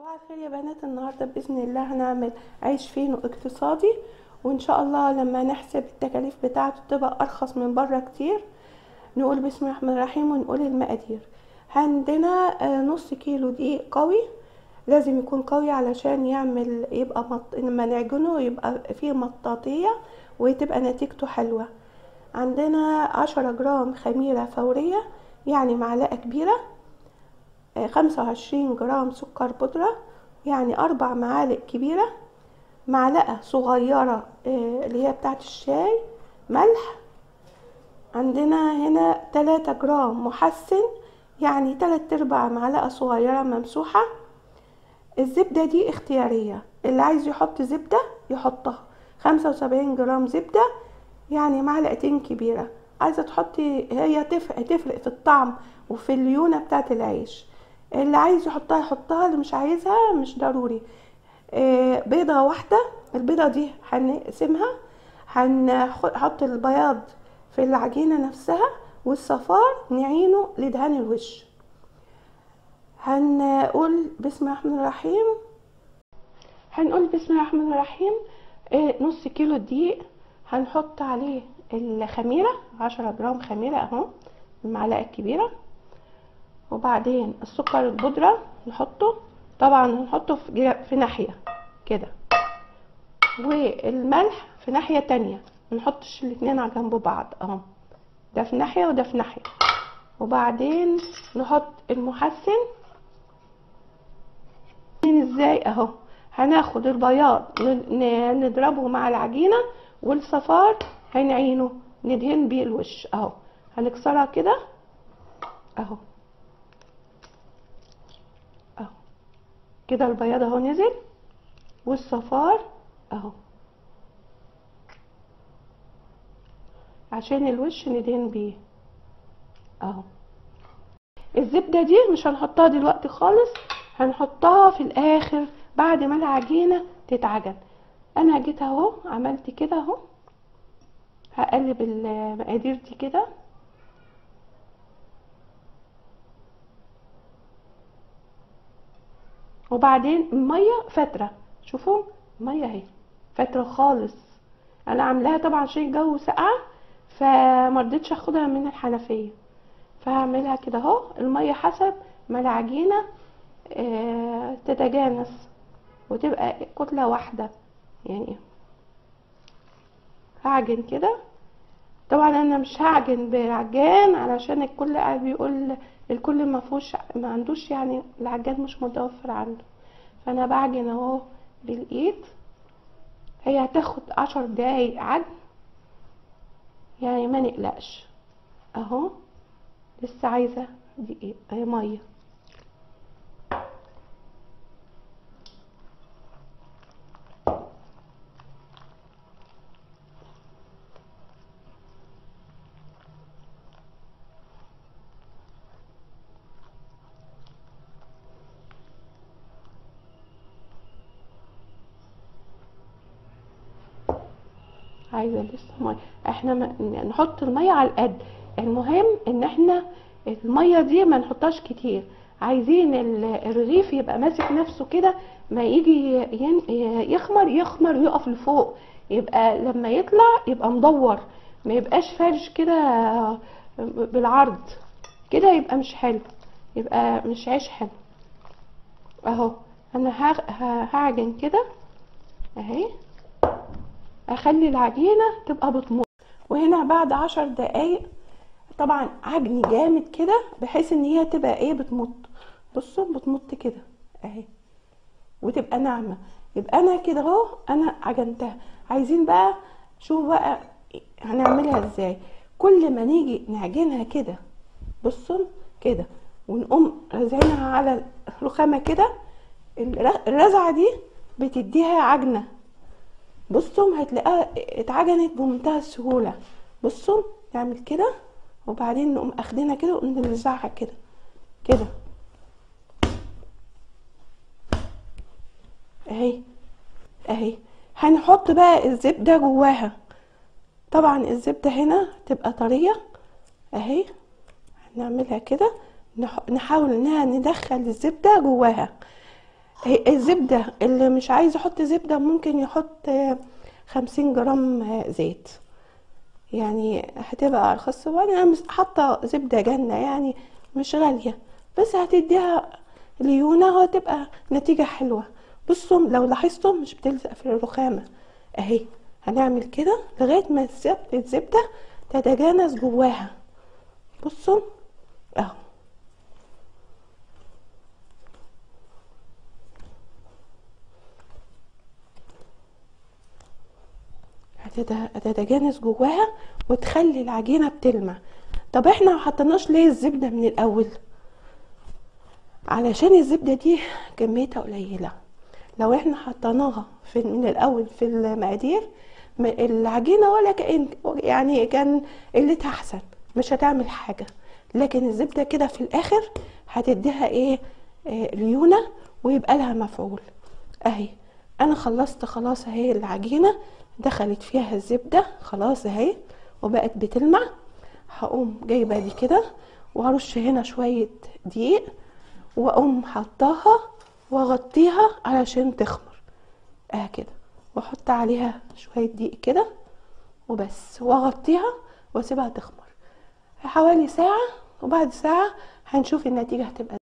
صباح الخير يا بنات. النهارده باذن الله هنعمل عيش فينو اقتصادي، وان شاء الله لما نحسب التكاليف بتاعته تبقى ارخص من بره كتير. نقول بسم الله الرحمن الرحيم ونقول المقادير. عندنا نص كيلو دقيق قوي، لازم يكون قوي علشان يبقى لما نعجنه يبقى فيه مطاطيه وتبقى نتيجته حلوه. عندنا 10 جرام خميره فوريه يعني معلقه كبيره، 25 جرام سكر بودرة يعني 4 معالق كبيرة، معلقة صغيرة اللي هي بتاعت الشاي ملح. عندنا هنا 3 جرام محسن يعني 3/4 معلقة صغيرة ممسوحة. الزبدة دي اختيارية، اللي عايز يحط زبدة يحطها. 75 جرام زبدة يعني معلقتين كبيرة. عايزة تحطي هي تفرق في الطعم وفي الليونة بتاعت العيش. اللي عايز يحطها يحطها، اللي مش عايزها مش ضروري. بيضة واحدة، البيضة دي هنقسمها، هنحط البياض في العجينة نفسها والصفار نعينه لدهان الوش. هنقول بسم الله الرحمن الرحيم. نص كيلو دقيق هنحط عليه الخميرة 10 جرام خميرة اهو المعلقة الكبيرة، وبعدين السكر البودرة نحطه، طبعا هنحطه في ناحية كده، والملح في ناحية تانية، منحطش الاتنين على جنب بعض اهو، ده في ناحية وده في ناحية. وبعدين نحط المحسن ازاي اهو، هناخد البياض نضربه مع العجينة، والصفار هنعينه ندهن بيه الوش اهو، هنكسرها كده اهو اهو كده. البياض اهو نزل والصفار اهو عشان الوش ندهن بيه اهو. الزبدة دي مش هنحطها دلوقتي خالص، هنحطها في الاخر بعد ما العجينة تتعجن. انا جيت اهو عملت كده اهو، هقلب المقادير دي كده، وبعدين المية فترة، شوفوا المية اهي فترة خالص. انا عاملاها طبعا عشان الجو ساقعة فمرضتش اخدها من الحنفية، فهعملها كده اهو. المية حسب ما العجينة تتجانس وتبقى كتلة واحدة يعني. هعجن كده، طبعا انا مش هعجن بعجان علشان الكل قاعد بيقول الكل ما عندوش، يعني العجان مش متوفر عنده، فانا بعجن اهو بالايد. هي هتاخد 10 دقايق عجن يعني ما نقلقش اهو. لسه عايزة دقيق اهي مية. عايزه لسه ميه، احنا نحط الميه على القد. المهم ان احنا الميه دي ما نحطهاش كتير، عايزين الرغيف يبقى ماسك نفسه كده، ما يجي يخمر يقف لفوق، يبقى لما يطلع يبقى مدور، ما يبقاش فارش كده بالعرض كده، يبقى مش حلو، يبقى مش عيش حلو اهو. انا هعجن كده اهي، اخلي العجينة تبقى بتمط. وهنا بعد 10 دقايق طبعا عجن جامد كده بحيث ان هي تبقى ايه بتمط، بصوا بتمط كده اهي وتبقى ناعمة. يبقى انا كده اهو انا عجنتها. عايزين بقى شوف بقى هنعملها ازاي. كل ما نيجي نعجنها كده بصوا كده ونقوم رازعينها على الرخامة كده، الرزعة دي بتديها عجنة. بصوا هتلاقيها اتعجنت بمنتهى السهولة. بصوا نعمل كده وبعدين نقوم اخدينها كده ونرزعها كده كده اهي اهي. هنحط بقى الزبدة جواها، طبعا الزبدة هنا تبقى طرية اهي. هنعملها كده، نحاول انها ندخل الزبدة جواها. الزبدة اللي مش عايز يحط زبدة ممكن يحط 50 جرام زيت، يعني هتبقى ارخص. وانا حاطة زبدة جنة يعني مش غالية، بس هتديها ليونة وهتبقى نتيجة حلوة. بصوا لو لاحظتم مش بتلزق في الرخامة اهي. هنعمل كده لغاية ما الزبدة تتجانس جواها. بصوا اهو هتتجانس جواها وتخلي العجينة بتلمع. طب احنا ما حطيناش ليه الزبدة من الاول؟ علشان الزبدة دي كميتها قليلة. لو احنا حطيناها من الاول في المقادير العجينة ولا كأن يعني كان قلتها احسن، مش هتعمل حاجة. لكن الزبدة كده في الاخر هتديها ايه ليونة ويبقى لها مفعول. اهي انا خلصت خلاص اهي. العجينة دخلت فيها الزبدة خلاص اهي وبقت بتلمع. هقوم جايبة دي كده وهرش هنا شوية دقيق واقوم حطاها واغطيها علشان تخمر كده، واحط عليها شوية دقيق كده وبس واغطيها واسيبها تخمر حوالي ساعة. وبعد ساعة هنشوف النتيجة هتبقى.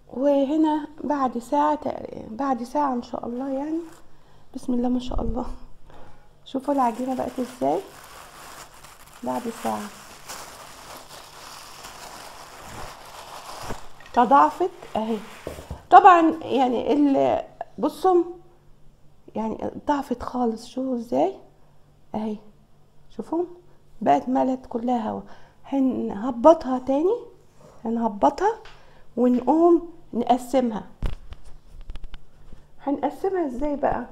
وهنا بعد ساعة بعد ساعة ان شاء الله يعني. بسم الله ما شاء الله. شوفوا العجينة بقت ازاي بعد ساعة. تضاعفت اهي. طبعا يعني بصوا يعني ضعفت خالص. شوفوا ازاي اهي. شوفوا بقت ملت كلها هوا. هنهبطها تاني. هنهبطها ونقوم نقسمها. هنقسمها ازاي بقى؟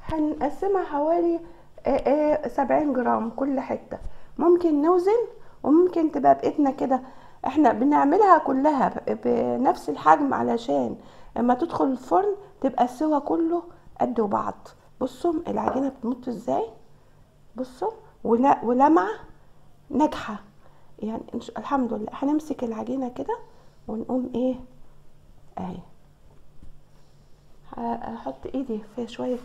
هنقسمها حوالي 70 جرام كل حتة. ممكن نوزن وممكن تبقى بإيدنا كده. احنا بنعملها كلها بنفس الحجم علشان لما تدخل الفرن تبقى السوا كله قد بعض. بصوا العجينة بتمط ازاي. بصوا ولمعة ناجحة يعني الحمد لله. هنمسك العجينة كده ونقوم ايه اهي. هحط ايدي في شوية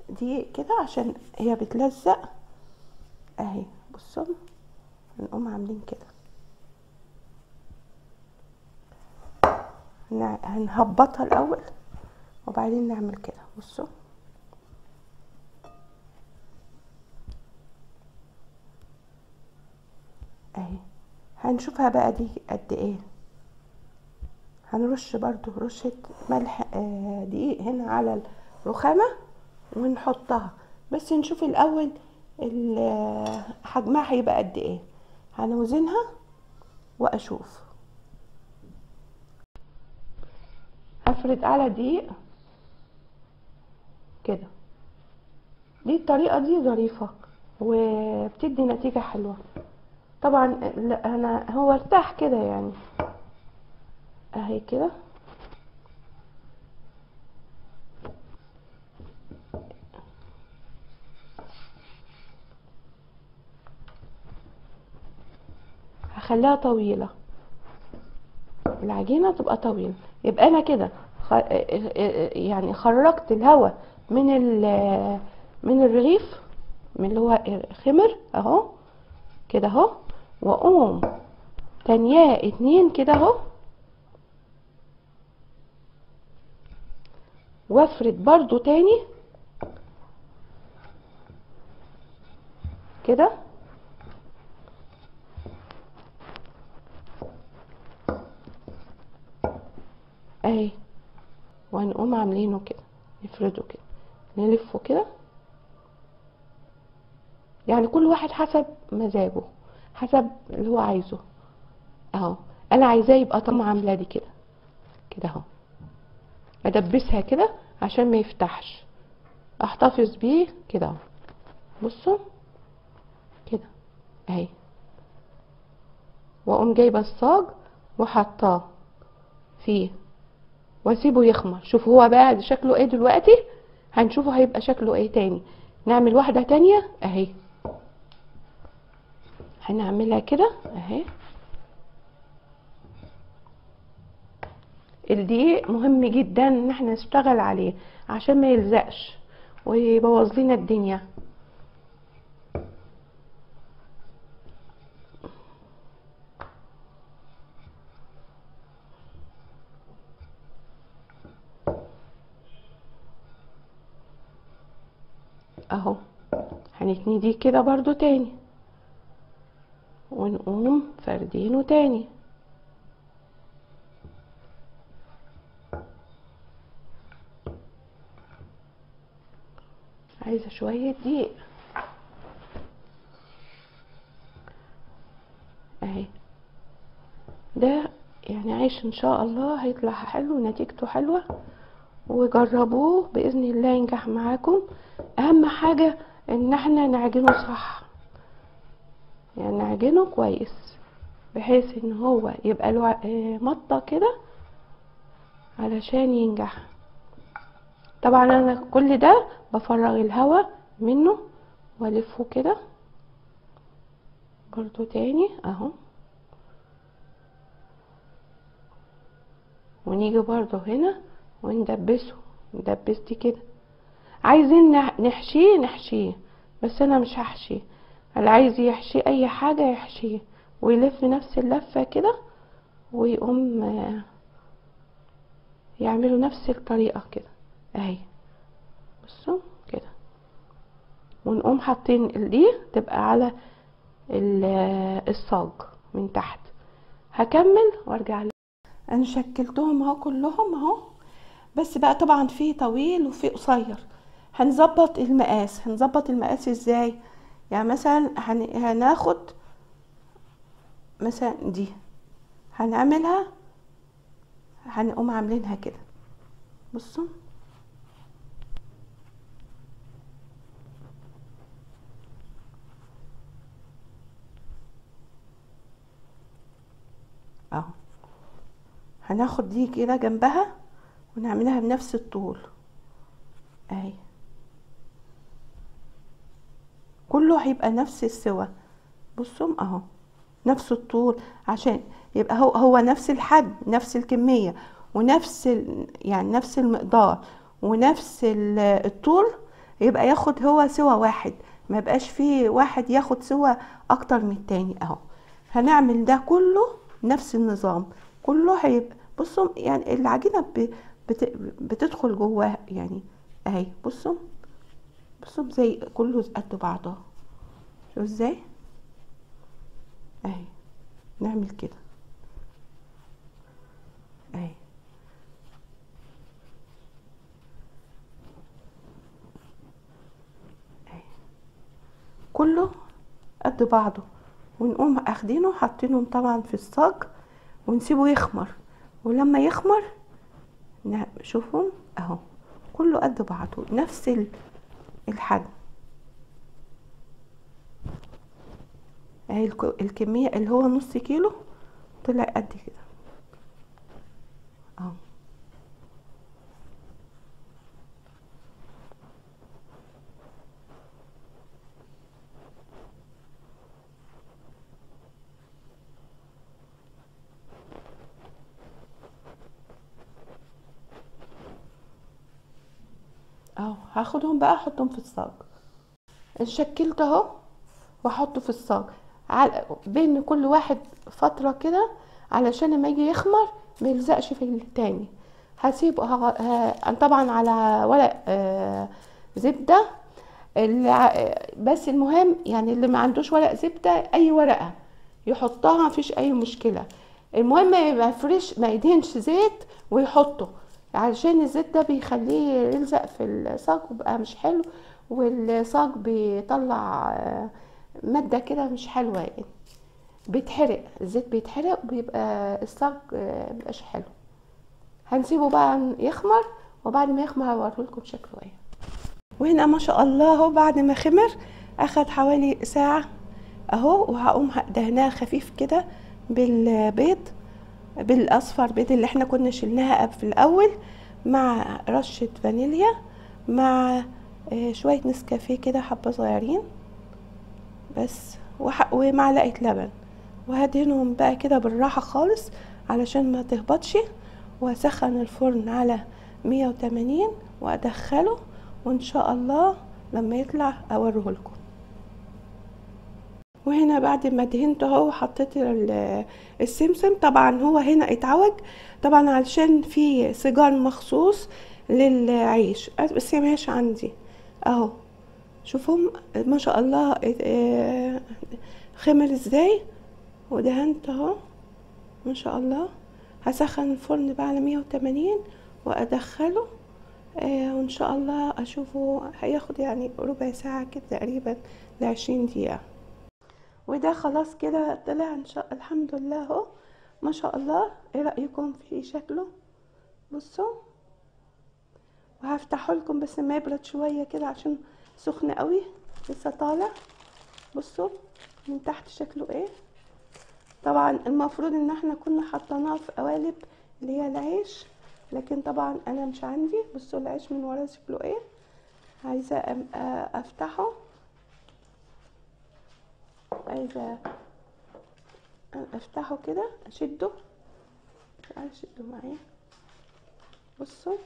دقيق كده عشان هي بتلزق اهي. بصوا هنقوم عاملين كده. هنهبطها الاول وبعدين نعمل كده. بصوا اهي. هنشوفها بقى دي قد ايه. هنرش برضو رشة ملح دقيق هنا على الرخامة ونحطها. بس نشوف الاول حجمها هيبقى قد ايه. هنوزنها واشوف. هفرد على دقيق كده. دي الطريقة دي ظريفة وبتدي نتيجة حلوة. طبعا لا هو ارتاح كده يعني اهي كده. هخليها طويلة. العجينة تبقى طويلة. يبقى انا كده يعني خرجت الهواء من الرغيف من اللي هو خمر اهو كده اهو. واقوم تانياه 2 كده اهو وافرد برضو تاني كده اهي. وهنقوم عاملينه كده نفرده كده نلفه كده. يعني كل واحد حسب مزاجه حسب اللي هو عايزه اهو. انا عايزاه يبقى طعم عامله دي كده كده اهو. ادبسها كده عشان ما يفتحش. احتفظ بيه كده اهو. بصوا كده اهي. واقوم جايبه الصاج وحطاه فيه واسيبه يخمر. شوفوا هو بقى شكله ايه دلوقتي. هنشوفه هيبقى شكله ايه تاني. نعمل واحده تانية اهي. هنعملها كده اهي. الدقيق مهم جدا ان احنا نشتغل عليه عشان ما يلزقش ويبوظ لنا الدنيا. اهو هنتني دي كده برضو تاني ونقوم فردينه تاني. عايزة شوية دقيق اهي. ده يعني عيش ان شاء الله هيطلع حلو ونتيجته حلوة، وجربوه بإذن الله ينجح معاكم. اهم حاجة ان احنا نعجنه صح، يعني نعجنه كويس بحيث ان هو يبقى له مطة كده علشان ينجح. طبعا انا كل ده بفرغ الهواء منه والفه كده برضو تاني اهو. ونيجي برضو هنا وندبسه، ندبس دي كده. عايزين نحشيه بس انا مش هحشيه. اللي عايز يحشي اي حاجة يحشيه ويلف نفس اللفة كده ويقوم يعملوا نفس الطريقة كده اهي. بصوا كده، ونقوم حاطين دي تبقى على الصاج من تحت. هكمل وارجع لكم. انا شكلتهم اهو كلهم اهو، بس بقى طبعا في طويل وفي قصير. هنظبط المقاس ازاي؟ يعني مثلا هناخد مثلا دي هنعملها، هنقوم عاملينها كده. بصوا اهو، هناخد دي كده جنبها ونعملها بنفس الطول اهي. كله هيبقى نفس السوا. بصوا اهو نفس الطول عشان يبقى هو نفس الحجم، نفس الكمية، ونفس يعني نفس المقدار ونفس الطول. يبقى ياخد هو سوا واحد، ما يبقاش فيه واحد ياخد سوا اكتر من التاني اهو. هنعمل ده كله نفس النظام، كله هيبقى. بصوا يعني العجينة بتدخل جواه يعني اهي. بصوا زي كله قد بعضه. شوف ازاي اهي. نعمل كده اهي. كله قد بعضه، ونقوم اخدينه حاطينهم طبعا في الصاج ونسيبه يخمر. ولما يخمر شوفهم اهو كله قد بعضه نفس الحجم اهي. الكمية اللي هو نص كيلو طلع قد كده اهو. هاخدهم بقى احطهم في الصاج. شكلت اهو واحطه في الصاج بين كل واحد فترة كده علشان لما يجي يخمر ما يلزقش في التاني. هسيبه طبعا على ورق زبدة. بس المهم يعني اللي ما عندوش ورق زبدة اي ورقة يحطها مفيش اي مشكلة. المهم ما يفرش، ما يدهنش زيت ويحطه، علشان الزيت ده بيخليه يلزق في الصاج وبقى مش حلو، والصاج بيطلع مادة كده مش حلوة يعني، بيتحرق، الزيت بيتحرق وبيبقى الصاج مبقاش حلو. هنسيبه بقى يخمر، وبعد ما يخمر هوريلكم شكله ايه. وهنا ما شاء الله اهو بعد ما خمر اخد حوالي ساعة اهو. وهقوم دهناه خفيف كده بالبيض، بالاصفر بيض اللي احنا كنا شلناها في الاول، مع رشة فانيليا، مع شوية نسكافيه كده حبة صغيرين بس، ومعلقة لبن. وهدهنهم بقى كده بالراحة خالص علشان ما تهبطش. واسخن الفرن على 180 وادخله، وان شاء الله لما يطلع اوريه لكم. وهنا بعد ما دهنته اهو حطيت السمسم. طبعا هو هنا اتعوج طبعا علشان في سيجار مخصوص للعيش، بس ماهيش عندي اهو. شوفوا ما شاء الله خمر ازاي، ودهنت اهو ما شاء الله. هسخن الفرن بقى على 180 وادخله وان شاء الله اشوفه هياخد يعني ربع ساعة كده تقريبا ل20 دقيقة. وده خلاص كده طلع ان شاء الحمد لله اهو ما شاء الله. ايه رأيكم في شكله؟ بصوا، وهفتحه لكم بس ما يبرد شوية كده عشان سخن قوي لسه طالع. بصوا من تحت شكله ايه. طبعا المفروض ان احنا كنا حطيناه في قوالب اللي هي العيش، لكن طبعا انا مش عندي. بصوا العيش من ورا شكله ايه. عايزه افتحه، عايزه افتحه كده اشده. تعالوا شدوا معايا. بصوا